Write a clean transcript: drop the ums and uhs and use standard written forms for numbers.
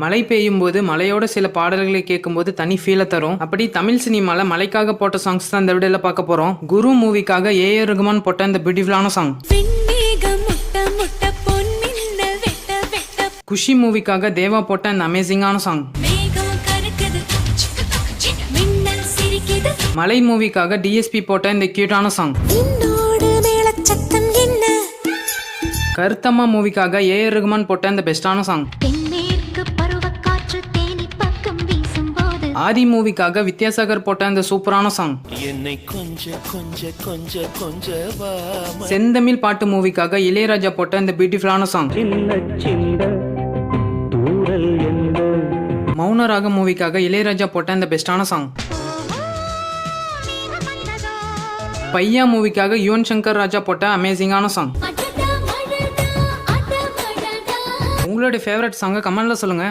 மழை பெய்யும் போது மலையோட சில பாடல்களை கேட்கும்போது தனி ஃபீலை தரும். அப்படி தமிழ் சினிமால மலைக்காக போட்ட சாங்ஸ் தான் இந்த வீடியோல பார்க்க போறோம். குரு மூவிக்காக ஏஆர் ரகுமான் போட்ட இந்த பியூட்டிஃபுல்லான சாங். குஷி மூவிக்காக தேவா போட்ட இந்த அமேசிங்கான சாங். மலை மூவிக்காக டிஎஸ்பி போட்ட இந்த கியூட்டான சாங். கருத்தம்மா மூவிக்காக ஏஆர் ரகுமான் போட்ட இந்த பெஸ்டான சாங். ஆதி மூவிக்காக வித்யாசாகர் போட்ட இந்த சூப்பரான சாங். செந்தமிழ் பாட்டு மூவிக்காக இளையராஜா போட்ட இந்த பியூட்டிஃபுல்லான சாங். மௌனராக மூவிக்காக இளையராஜா போட்ட இந்த பெஸ்டான சாங். பையா மூவிக்காக யுவன் சங்கர் ராஜா போட்ட அமேசிங்கான சாங். உங்களுடைய ஃபேவரட் சாங்கை கமெண்ட்ல சொல்லுங்க.